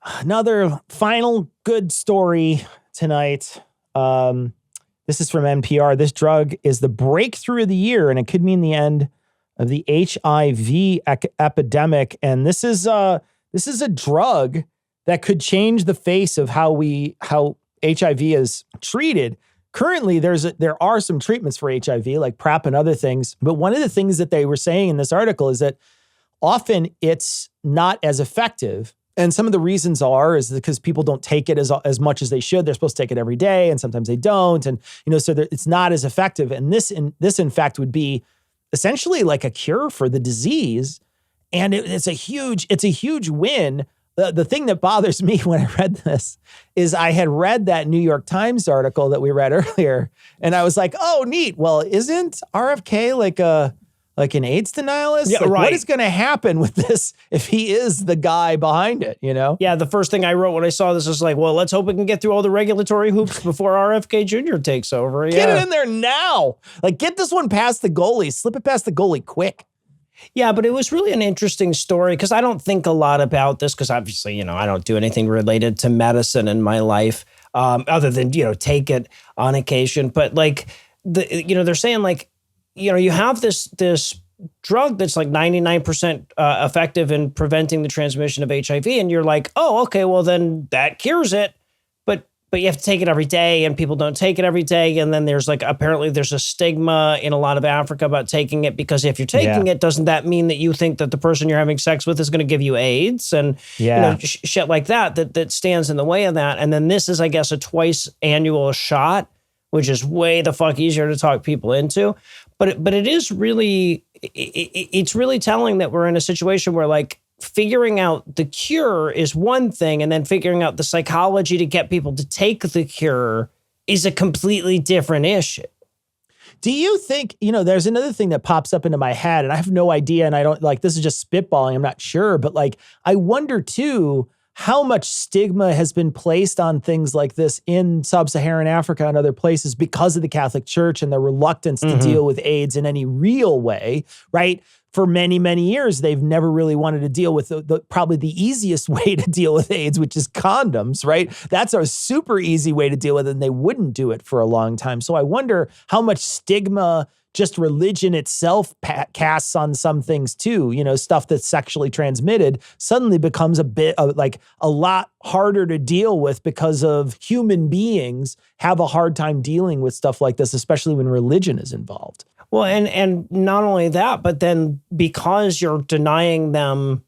another final good story tonight. This is from NPR. This drug is the breakthrough of the year, and it could mean the end of the HIV epidemic. And this is a drug that could change the face of how HIV is treated. Currently, there are some treatments for HIV, like PrEP and other things. But one of the things that they were saying in this article is that often it's not as effective. And some of the reasons is because people don't take it as much as they should. They're supposed to take it every day, and sometimes they don't. And, so it's not as effective. And this in fact would be essentially like a cure for the disease. And it's a huge win. The thing that bothers me when I read this is I had read that New York Times article that we read earlier, and I was like, oh, neat. Well, isn't RFK like an AIDS denialist? Yeah, like, right. What is going to happen with this if he is the guy behind it, Yeah, the first thing I wrote when I saw this is like, well, let's hope we can get through all the regulatory hoops before RFK Jr. takes over. Get it in there now. Like, get this one past the goalie. Slip it past the goalie quick. Yeah, but it was really an interesting story because I don't think a lot about this because obviously, I don't do anything related to medicine in my life other than, take it on occasion. But like, they're saying like, you have this drug that's like 99% effective in preventing the transmission of HIV. And you're like, oh, okay, well then that cures it. But you have to take it every day and people don't take it every day. And then there's apparently there's a stigma in a lot of Africa about taking it because if you're taking it, doesn't that mean that you think that the person you're having sex with is going to give you AIDS and shit like that stands in the way of that. And then this is, I guess, a twice annual shot, which is way the fuck easier to talk people into. But it is really, it's really telling that we're in a situation where like figuring out the cure is one thing, and then figuring out the psychology to get people to take the cure is a completely different issue. Do you think, there's another thing that pops up into my head, and I have no idea, and I don't, this is just spitballing, I'm not sure, but I wonder too, how much stigma has been placed on things like this in sub-Saharan Africa and other places because of the Catholic Church and their reluctance to deal with AIDS in any real way, right? For many, many years, they've never really wanted to deal with probably the easiest way to deal with AIDS, which is condoms, right? That's a super easy way to deal with it, and they wouldn't do it for a long time. So I wonder how much stigma just religion itself casts on some things too, stuff that's sexually transmitted suddenly becomes a lot harder to deal with because of human beings have a hard time dealing with stuff like this, especially when religion is involved. Well, and not only that, but then because you're denying them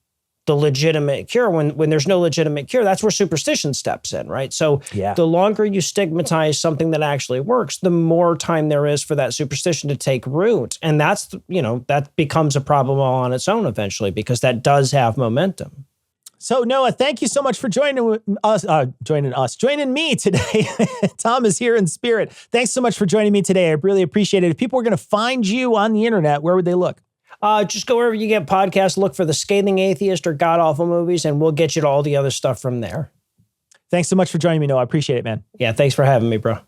the legitimate cure, when there's no legitimate cure, that's where superstition steps in, right? So the longer you stigmatize something that actually works, the more time there is for that superstition to take root. And that's, that becomes a problem all on its own eventually, because that does have momentum. So Noah, thank you so much for joining me today. Tom is here in spirit. Thanks so much for joining me today. I really appreciate it. If people were going to find you on the internet, where would they look? Just go wherever you get podcasts, look for The Scathing Atheist or God Awful Movies, and we'll get you to all the other stuff from there. Thanks so much for joining me, Noah. I appreciate it, man. Yeah, thanks for having me, bro.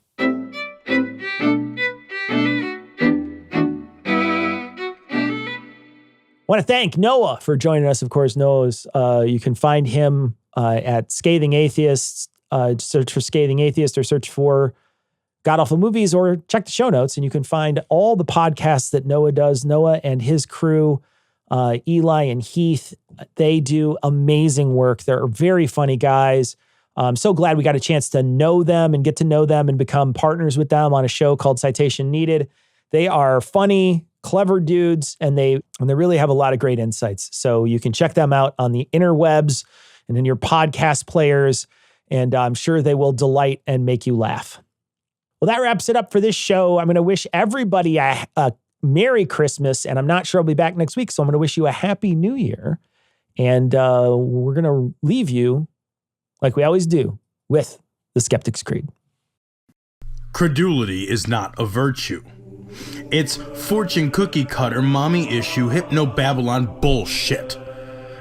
I want to thank Noah for joining us. Of course, Noah's, you can find him at Scathing Atheists. Search for Scathing Atheist or search for God Awful Movies, or check the show notes and you can find all the podcasts that Noah does. Noah and his crew, Eli and Heath, they do amazing work. They're very funny guys. I'm so glad we got a chance to know them and get to know them and become partners with them on a show called Citation Needed. They are funny, clever dudes, and they really have a lot of great insights. So you can check them out on the interwebs and in your podcast players, and I'm sure they will delight and make you laugh. Well, that wraps it up for this show. I'm going to wish everybody a Merry Christmas, and I'm not sure I'll be back next week, so I'm going to wish you a Happy New Year. And we're going to leave you, like we always do, with the Skeptic's Creed. Credulity is not a virtue. It's fortune cookie cutter, mommy issue, hypno-Babylon bullshit.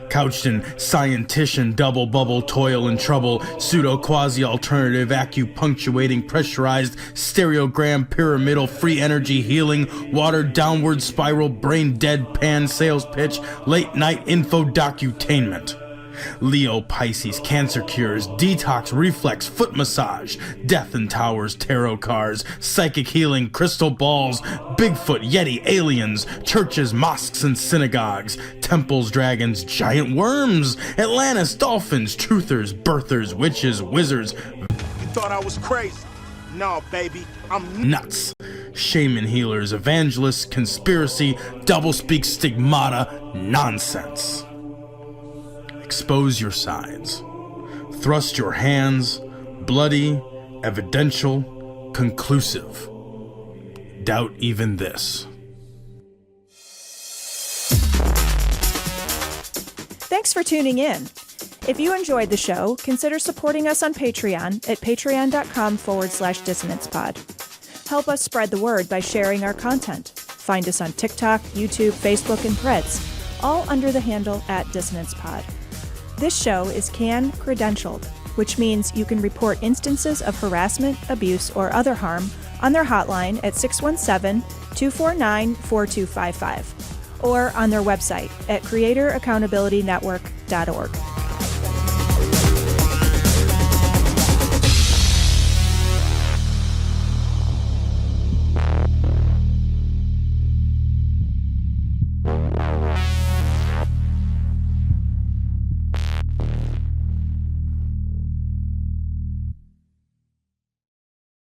Couched in scientician, double bubble, toil and trouble, pseudo quasi alternative, acupunctuating, pressurized, stereogram, pyramidal, free energy healing, watered downward spiral, brain deadpan sales pitch, late night info docutainment. Leo Pisces, cancer cures, detox, reflex, foot massage, death in towers, tarot cards, psychic healing, crystal balls, Bigfoot, Yeti, aliens, churches, mosques, and synagogues, temples, dragons, giant worms, Atlantis, dolphins, truthers, birthers, witches, wizards. You thought I was crazy? No, baby, I'm Nuts. Shaman healers, evangelists, conspiracy, doublespeak, stigmata, nonsense. Expose your sides. Thrust your hands, bloody, evidential, conclusive. Doubt even this. Thanks for tuning in. If you enjoyed the show, consider supporting us on Patreon at patreon.com/dissonancepod. Help us spread the word by sharing our content. Find us on TikTok, YouTube, Facebook, and Threads, all under the handle @dissonancepod. This show is CAN credentialed, which means you can report instances of harassment, abuse, or other harm on their hotline at 617-249-4255 or on their website at creatoraccountabilitynetwork.org.